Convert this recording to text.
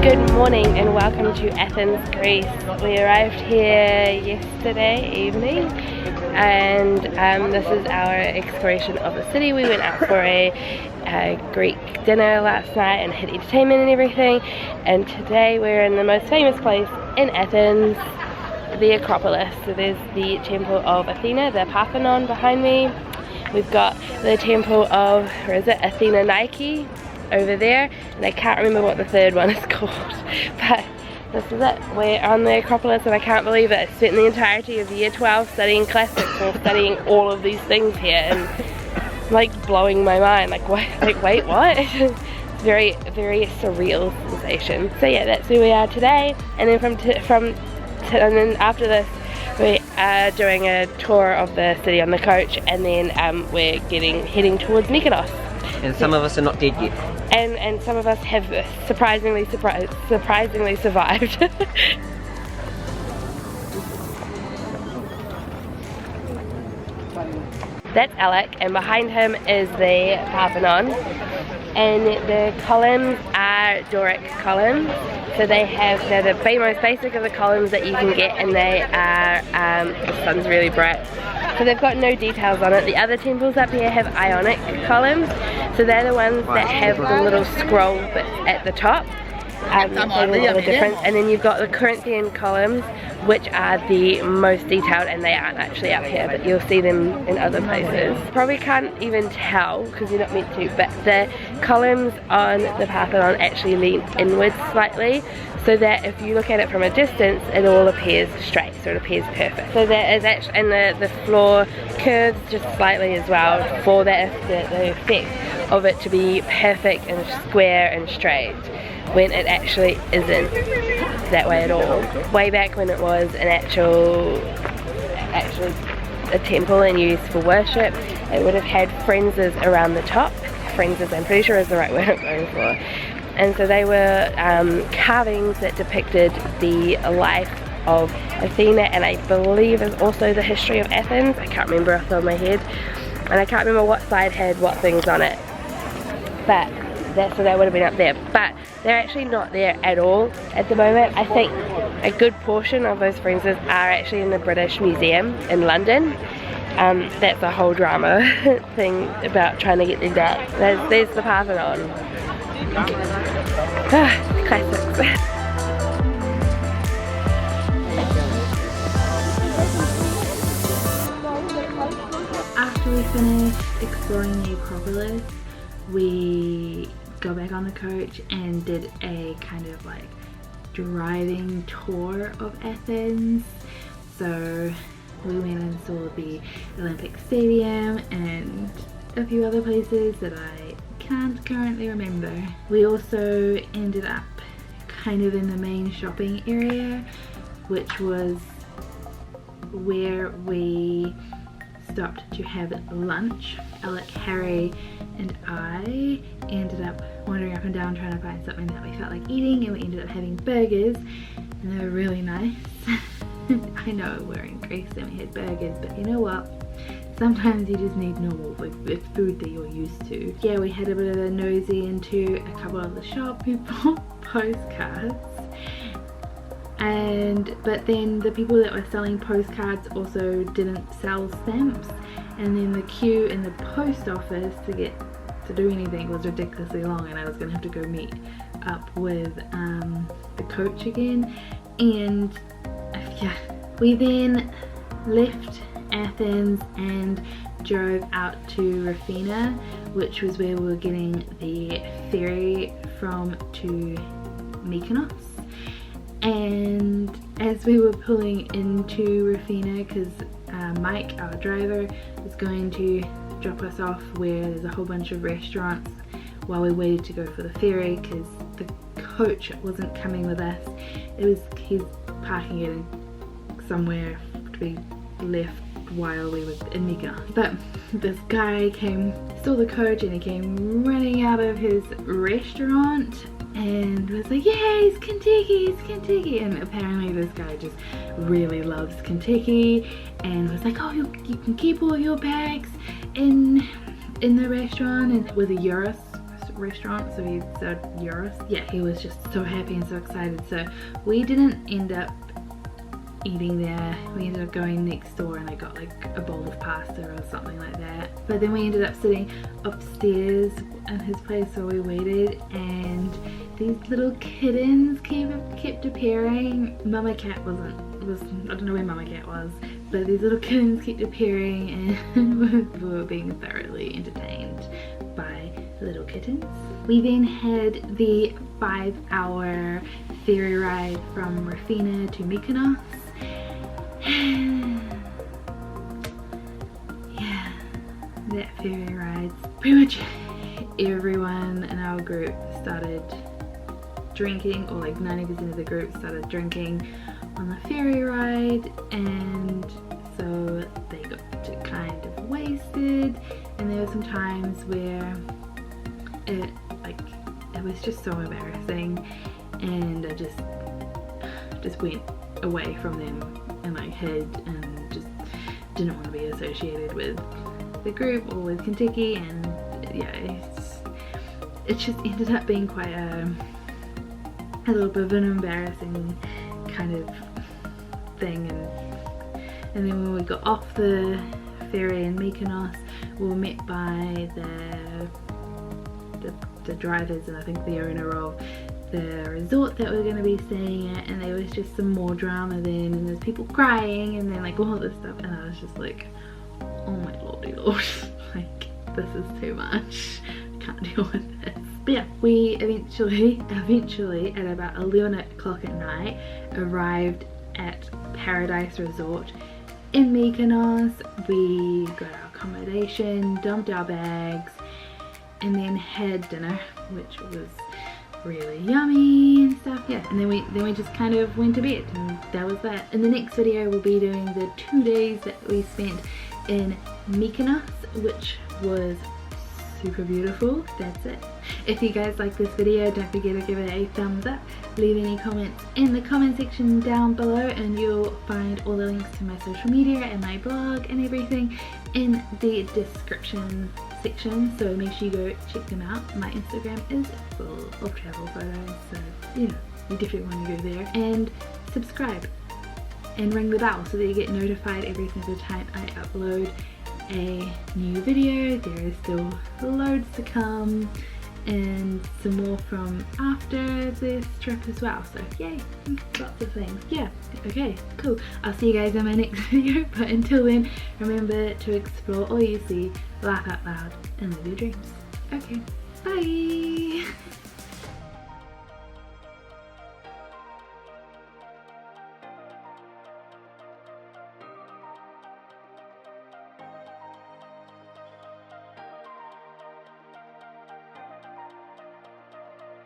Good morning and welcome to Athens, Greece. We arrived here yesterday evening and this is our exploration of the city. We went out for a Greek dinner last night and had entertainment and everything, and today we're in the most famous place in Athens, the Acropolis. So there's the Temple of Athena, the Parthenon behind me. We've got the Temple of, where is it, Athena Nike over there, and I can't remember what the third one is called, but this is it. We're on the Acropolis and I can't believe it. I spent the entirety of year 12 studying classics or studying all of these things here, and like blowing my mind, like what, like wait what? Very surreal sensation. So yeah, that's where we are today, and then and then after this we are doing a tour of the city on the coach, and then we're heading towards Mykonos. And some of us are not dead yet. And some of us have surprisingly survived. That's Alec, and behind him is the Parthenon, and the columns are Doric columns. So they're the most basic of the columns that you can get, and they are, the sun's really bright, so they've got no details on it. The other temples up here have Ionic columns, so they're the ones that have the little scroll bits at the top. So there's a little difference. And then you've got the Corinthian columns, which are the most detailed, and they aren't actually up here, but you'll see them in other places. Probably can't even tell because you're not meant to, but the columns on the Parthenon actually lean inwards slightly, so that if you look at it from a distance, it all appears straight, so it appears perfect. So there is actually, and the floor curves just slightly as well for the effect of it to be perfect and square and straight, when it actually isn't that way at all. Way back when it was an actually a temple and used for worship, it would have had frenzies around the top. Frenzies, I'm pretty sure is the right word I'm going for. And so they were carvings that depicted the life of Athena, and I believe is also the history of Athens. I can't remember off the top of my head, and I can't remember what side had what things on it, but so that would have been up there, but they're actually not there at all at the moment. I think a good portion of those frenzies are actually in the British Museum in London. That's a whole drama thing about trying to get them back. There's the Parthenon. Classics. After we finished exploring the Acropolis, we got back on the coach and did a kind of like driving tour of Athens. So we went and saw the Olympic Stadium and a few other places that I can't currently remember. We also ended up kind of in the main shopping area, which was where we stopped to have lunch. Alec, Harry and I ended up wandering up and down trying to find something that we felt like eating, and we ended up having burgers, and they were really nice. I know we're in Greece and we had burgers, but you know what? Sometimes you just need normal with food that you're used to. Yeah, we had a bit of a nosy into a couple of the shops. We bought postcards, but then the people that were selling postcards also didn't sell stamps, and then the queue in the post office to do anything was ridiculously long, and I was gonna have to go meet up with the coach again. And yeah, we then left Athens and drove out to Rafina, which was where we were getting the ferry to Mykonos. And as we were pulling into Rafina, because Mike, our driver, was going to drop us off where there's a whole bunch of restaurants while we waited to go for the ferry, because the coach wasn't coming with us. He's parking it somewhere to be left while we were in Mykonos. But this guy saw the coach, and he came running out of his restaurant and was like, yeah, it's Contiki, it's Contiki. And apparently this guy just really loves Contiki and was like, oh, you can keep all your bags in the restaurant, and with a Euros restaurant, so he served gyros. Yeah, he was just so happy and so excited. So we didn't end up eating there. We ended up going next door and I got like a bowl of pasta or something like that. But then we ended up sitting upstairs in his place, so we waited, and these little kittens kept appearing. Mama cat was I don't know where Mama cat was, but these little kittens kept appearing, and we were being thoroughly entertained by little kittens. We then had the 5-hour ferry ride from Rafina to Mykonos. Yeah, that ferry ride. Pretty much everyone in our group started drinking, or like 90% of the group started drinking on the ferry ride, and so they got kind of wasted, and there were some times where it was just so embarrassing, and I just went away from them and like hid and just didn't want to be associated with the group or with Contiki, and yeah, it just ended up being quite a little bit of an embarrassing kind of thing. And then when we got off the ferry in Mykonos, we were met by the drivers and I think the owner of the resort that we're going to be staying at, and there was just some more drama then, and there's people crying and then like all this stuff, and I was just like, oh my lordy lord, like this is too much, I can't deal with this. But yeah, we eventually at about 11 o'clock at night arrived at Paradise Resort in Mykonos. We got our accommodation, dumped our bags, and then had dinner, which was really yummy and stuff. Yeah, and then we just kind of went to bed, and that was that. In the next video we'll be doing the 2 days that we spent in Mykonos, which was super beautiful. That's it. If you guys like this video, don't forget to give it a thumbs up, leave any comments in the comment section down below, and you'll find all the links to my social media and my blog and everything in the description section, so make sure you go check them out. My Instagram is full of travel photos, so you know, you definitely want to go there, and subscribe and ring the bell so that you get notified every single time I upload a new video. There is still loads to come and some more from after this trip as well, so yay, lots of things. Yeah, okay, cool. I'll see you guys in my next video, but until then, remember to explore all you see, laugh out loud, and live your dreams. Okay, bye.